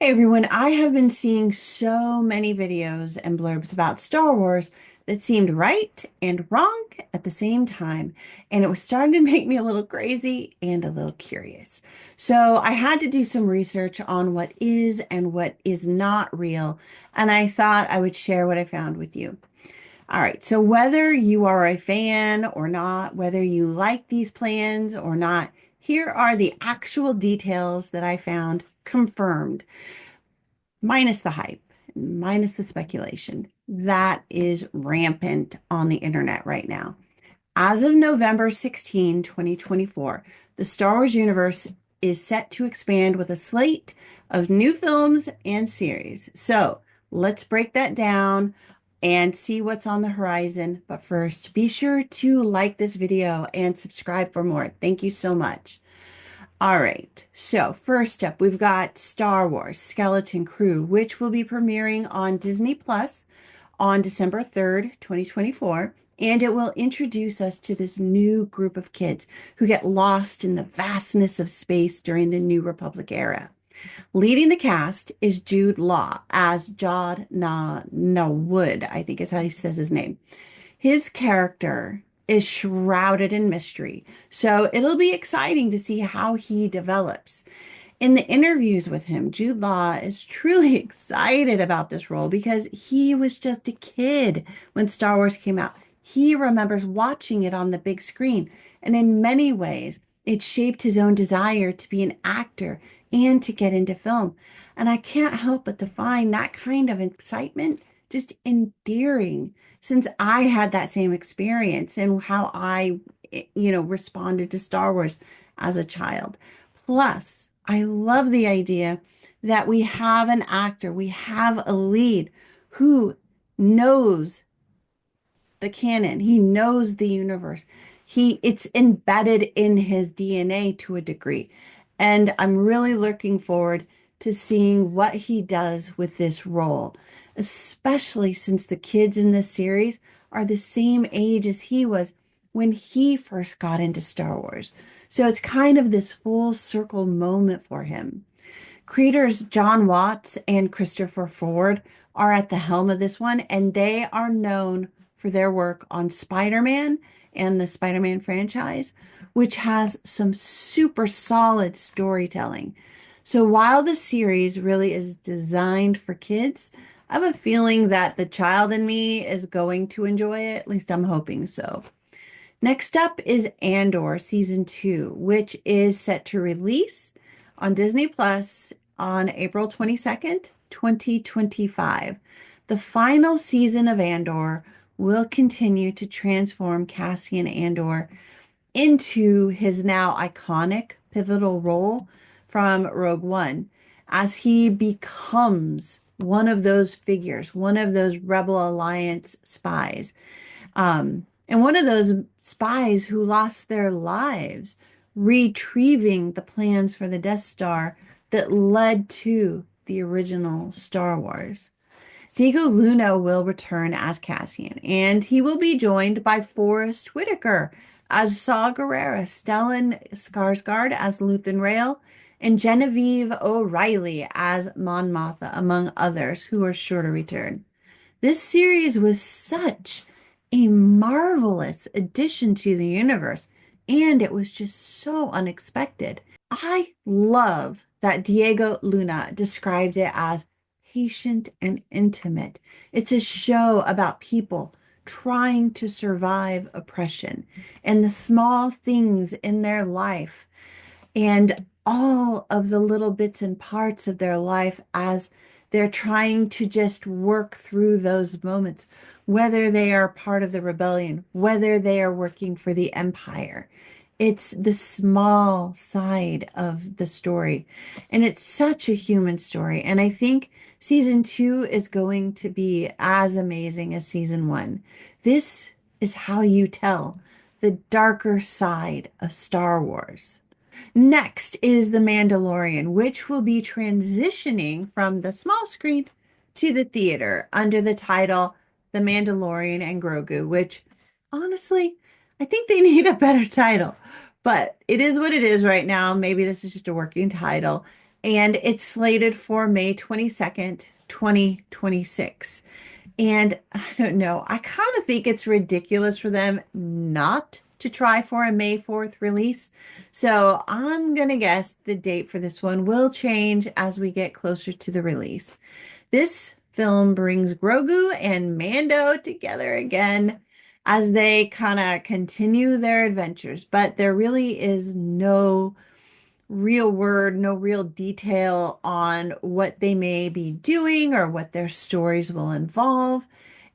Hey everyone, I have been seeing so many videos and blurbs about Star Wars that seemed right and wrong at the same time, and it was starting to make me a little crazy and a little curious. So I had to do some research on what is and what is not real, and I thought I would share what I found with you. All right, so whether you are a fan or not, whether you like these plans or not, here are the actual details that I found confirmed minus the hype, minus the speculation. That is rampant on the internet right now. As of November 16, 2024, the Star Wars universe is set to expand with a slate of new films and series. So let's break that down and see what's on the horizon. But first, be sure to like this video and subscribe for more. Thank you so much. All right, so first up, we've got Star Wars Skeleton Crew, which will be premiering on Disney Plus on December 3rd, 2024. And it will introduce us to this new group of kids who get lost in the vastness of space during the New Republic era. Leading the cast is Jude Law as Nawood, I think is how he says his name. His character is shrouded in mystery, so it'll be exciting to see how he develops. In the interviews with him, Jude Law is truly excited about this role because he was just a kid when Star Wars came out. He remembers watching it on the big screen, and in many ways, it shaped his own desire to be an actor and to get into film. And I can't help but to find that kind of excitement just endearing since I had that same experience and how I responded to Star Wars as a child. Plus, I love the idea that we have an actor, we have a lead who knows the canon. He knows the universe. It's embedded in his DNA to a degree. And I'm really looking forward to seeing what he does with this role, especially since the kids in this series are the same age as he was when he first got into Star Wars. So it's kind of this full circle moment for him. Creators John Watts and Christopher Ford are at the helm of this one, and they are known for their work on Spider-Man and the Spider-Man franchise, which has some super solid storytelling. So while the series really is designed for kids, I have a feeling that the child in me is going to enjoy it. At least I'm hoping so. Next up is Andor season 2, which is set to release on Disney Plus on April 22nd, 2025. The final season of Andor will continue to transform Cassian Andor into his now iconic pivotal role from Rogue One as he becomes one of those figures, one of those Rebel Alliance spies. And one of those spies who lost their lives retrieving the plans for the Death Star that led to the original Star Wars. Diego Luna will return as Cassian, and he will be joined by Forrest Whitaker as Saw Gerrera, Stellan Skarsgard as Luthen Rael, and Genevieve O'Reilly as Mon Mothma, among others who are sure to return. This series was such a marvelous addition to the universe, and it was just so unexpected. I love that Diego Luna described it as patient and intimate. It's a show about people trying to survive oppression and the small things in their life and all of the little bits and parts of their life as they're trying to just work through those moments, whether they are part of the rebellion, whether they are working for the empire. It's the small side of the story. And it's such a human story. And I think season 2 is going to be as amazing as season 1. This is how you tell the darker side of Star Wars. Next is The Mandalorian, which will be transitioning from the small screen to the theater under the title The Mandalorian and Grogu, which honestly, I think they need a better title, but it is what it is right now. Maybe this is just a working title. and it's slated for May 22nd, 2026. And I don't know, I kind of think it's ridiculous for them not to try for a May 4th release. So I'm going to guess the date for this one will change as we get closer to the release. This film brings Grogu and Mando together again as they kind of continue their adventures, but there really is no real word, no real detail on what they may be doing or what their stories will involve.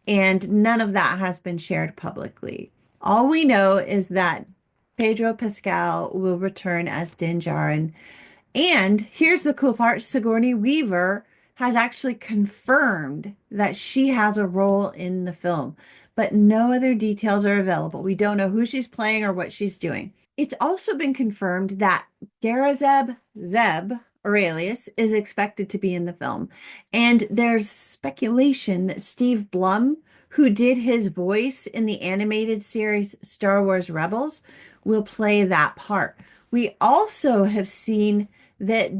And none of that has been shared publicly. All we know is that Pedro Pascal will return as Din Djarin. And here's the cool part, Sigourney Weaver has actually confirmed that she has a role in the film, but no other details are available. We don't know who she's playing or what she's doing. It's also been confirmed that Garazeb Zeb Aurelius is expected to be in the film. And there's speculation that Steve Blum, who did his voice in the animated series Star Wars Rebels, will play that part. We also have seen that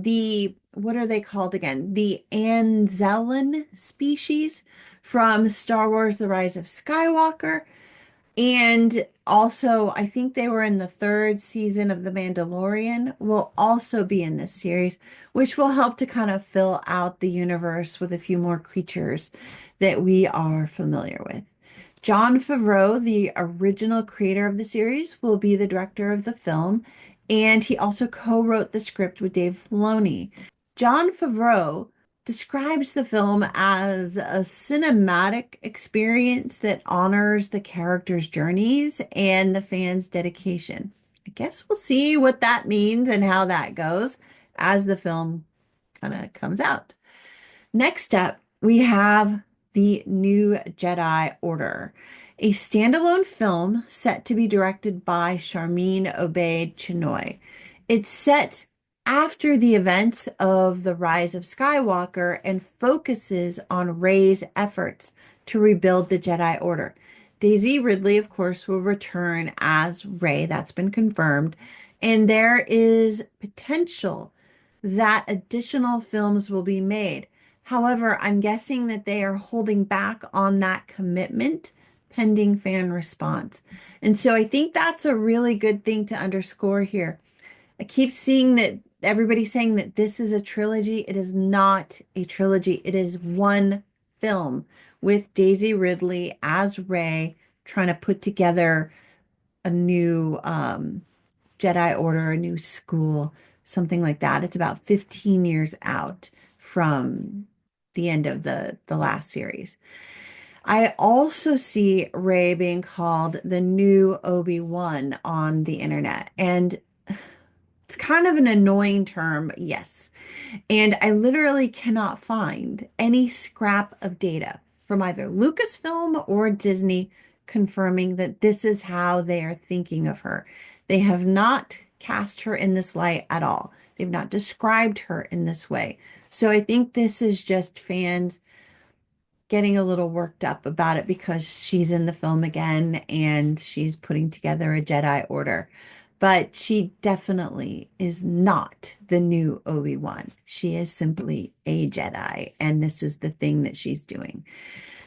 what are they called again? The Anzellan species from Star Wars The Rise of Skywalker, and also, I think they were in the third season of The Mandalorian, will also be in this series, which will help to kind of fill out the universe with a few more creatures that we are familiar with. Jon Favreau, the original creator of the series, will be the director of the film, and he also co-wrote the script with Dave Filoni. Jon Favreau describes the film as a cinematic experience that honors the characters' journeys and the fans' dedication. I guess we'll see what that means and how that goes as the film kind of comes out. Next up, we have The New Jedi Order, a standalone film set to be directed by Sharmeen Obaid-Chinoy. It's set after the events of The Rise of Skywalker and focuses on Rey's efforts to rebuild the Jedi Order. Daisy Ridley, of course, will return as Rey. That's been confirmed. And there is potential that additional films will be made. However, I'm guessing that they are holding back on that commitment pending fan response. And so I think that's a really good thing to underscore here. I keep seeing that everybody's saying that this is a trilogy. It is not a trilogy. It is one film with Daisy Ridley as Rey trying to put together a new Jedi Order, a new school, something like that. It's about 15 years out from the end of the last series. I also see Rey being called the new Obi-Wan on the internet, and it's kind of an annoying term, yes. And I literally cannot find any scrap of data from either Lucasfilm or Disney confirming that this is how they are thinking of her. They have not cast her in this light at all. They've not described her in this way. So I think this is just fans getting a little worked up about it because she's in the film again and she's putting together a Jedi Order. But she definitely is not the new Obi-Wan. She is simply a Jedi, and this is the thing that she's doing.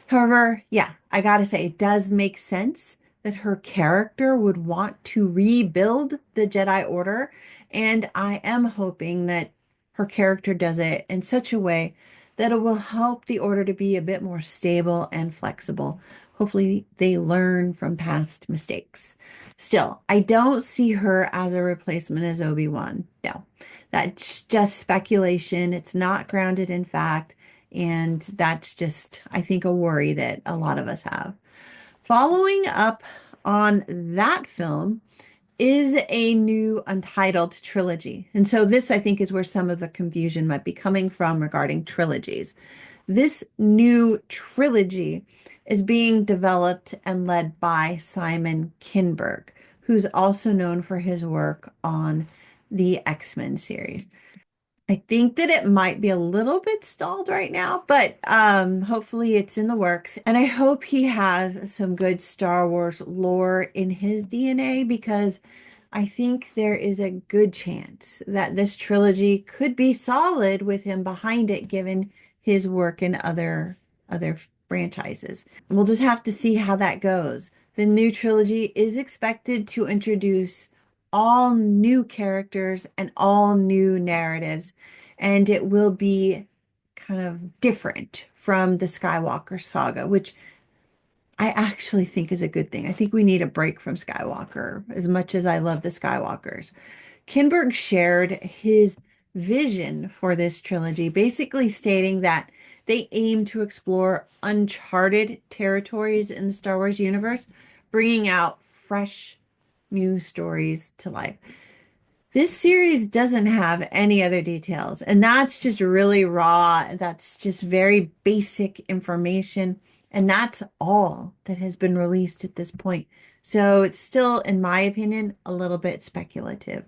However, yeah, I gotta say, it does make sense that her character would want to rebuild the Jedi Order, and I am hoping that her character does it in such a way that it will help the Order to be a bit more stable and flexible. Hopefully, they learn from past mistakes. Still, I don't see her as a replacement as Obi-Wan. No, that's just speculation. It's not grounded in fact. And that's just, I think, a worry that a lot of us have. Following up on that film is a new Untitled trilogy. And so this, I think, is where some of the confusion might be coming from regarding trilogies. This new trilogy is being developed and led by Simon Kinberg, who's also known for his work on the X-Men series. I think that it might be a little bit stalled right now, but hopefully it's in the works. And I hope he has some good Star Wars lore in his DNA because I think there is a good chance that this trilogy could be solid with him behind it, given his work in other franchises. We'll just have to see how that goes. The new trilogy is expected to introduce all new characters and all new narratives, and it will be kind of different from the Skywalker saga, which I actually think is a good thing. I think we need a break from Skywalker as much as I love the Skywalkers. Kinberg shared his vision for this trilogy, basically stating that they aim to explore uncharted territories in the Star Wars universe, bringing out fresh new stories to life. This series doesn't have any other details, and that's just really raw. That's just very basic information, and that's all that has been released at this point. So it's still, in my opinion, a little bit speculative.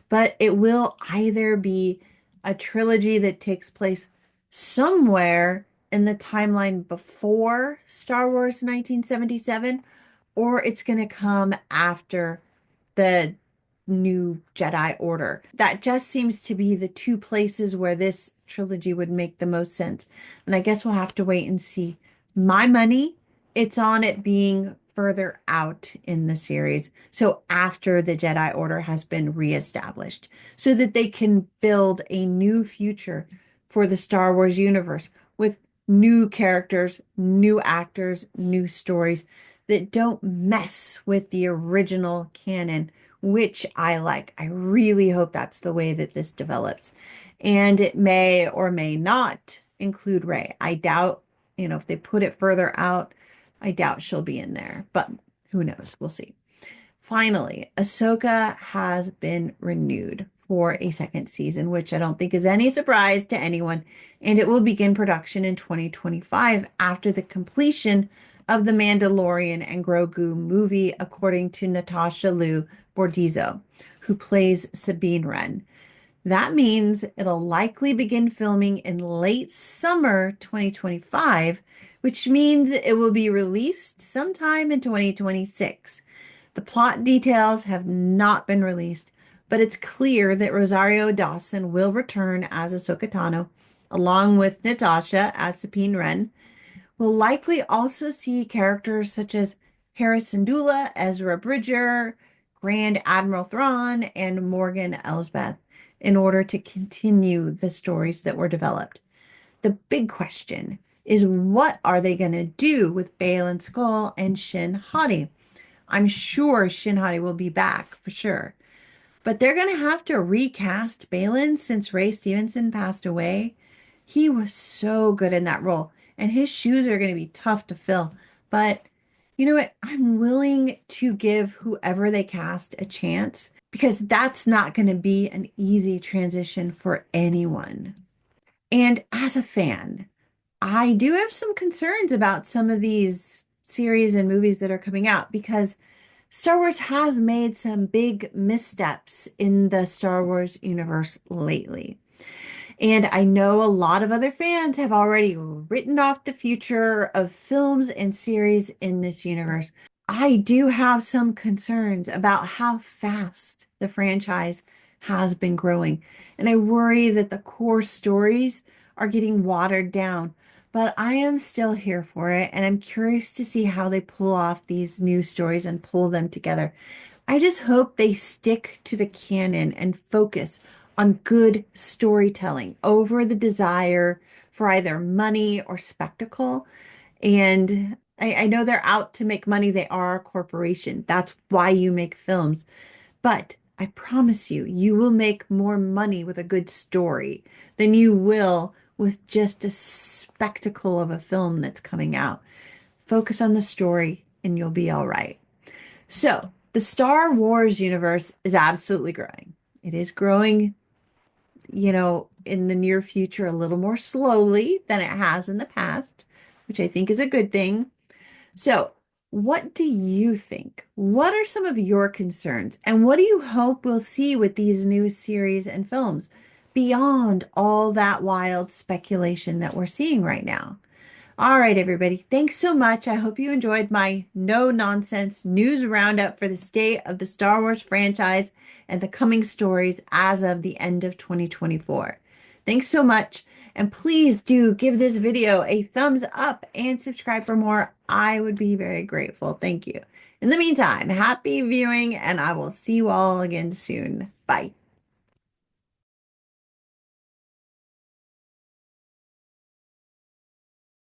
But it will either be a trilogy that takes place somewhere in the timeline before Star Wars 1977, or it's going to come after the new Jedi Order. That just seems to be the two places where this trilogy would make the most sense. And I guess we'll have to wait and see. My money, it's on it being further out in the series. So after the Jedi Order has been reestablished, so that they can build a new future for the Star Wars universe with new characters, new actors, new stories that don't mess with the original canon, which I like. I really hope that's the way that this develops. And it may or may not include Rey. I doubt, if they put it further out, I doubt she'll be in there, but who knows? We'll see. Finally, Ahsoka has been renewed for a second season, which I don't think is any surprise to anyone, and it will begin production in 2025 after the completion of the Mandalorian and Grogu movie, according to Natasha Bordizzo, who plays Sabine Wren. That means it'll likely begin filming in late summer 2025, which means it will be released sometime in 2026. The plot details have not been released, but it's clear that Rosario Dawson will return as Ahsoka Tano, along with Natasha as Sabine Wren. We'll likely also see characters such as Hera Syndulla, Ezra Bridger, Grand Admiral Thrawn, and Morgan Elsbeth in order to continue the stories that were developed. The big question is, what are they going to do with Baylan Skoll and Shin Hati? I'm sure Shin Hati will be back for sure, but they're going to have to recast Baylan since Ray Stevenson passed away. He was so good in that role, and his shoes are going to be tough to fill. But you know what? I'm willing to give whoever they cast a chance, because that's not going to be an easy transition for anyone. And as a fan, I do have some concerns about some of these series and movies that are coming out, because Star Wars has made some big missteps in the Star Wars universe lately. And I know a lot of other fans have already written off the future of films and series in this universe. I do have some concerns about how fast the franchise has been growing. And I worry that the core stories are getting watered down. But I am still here for it. And I'm curious to see how they pull off these new stories and pull them together. I just hope they stick to the canon and focus on good storytelling over the desire for either money or spectacle. And I know they're out to make money. They are a corporation. That's why you make films. But I promise you, you will make more money with a good story than you will with just a spectacle of a film that's coming out. Focus on the story and you'll be all right. So, the Star Wars universe is absolutely growing. It is growing, in the near future a little more slowly than it has in the past, which I think is a good thing. So, what do you think? What are some of your concerns? And what do you hope we'll see with these new series and films beyond all that wild speculation that we're seeing right now? All right, everybody. Thanks so much. I hope you enjoyed my no nonsense news roundup for the state of the Star Wars franchise and the coming stories as of the end of 2024. Thanks so much. And please do give this video a thumbs up and subscribe for more. I would be very grateful. Thank you. In the meantime, happy viewing, and I will see you all again soon. Bye.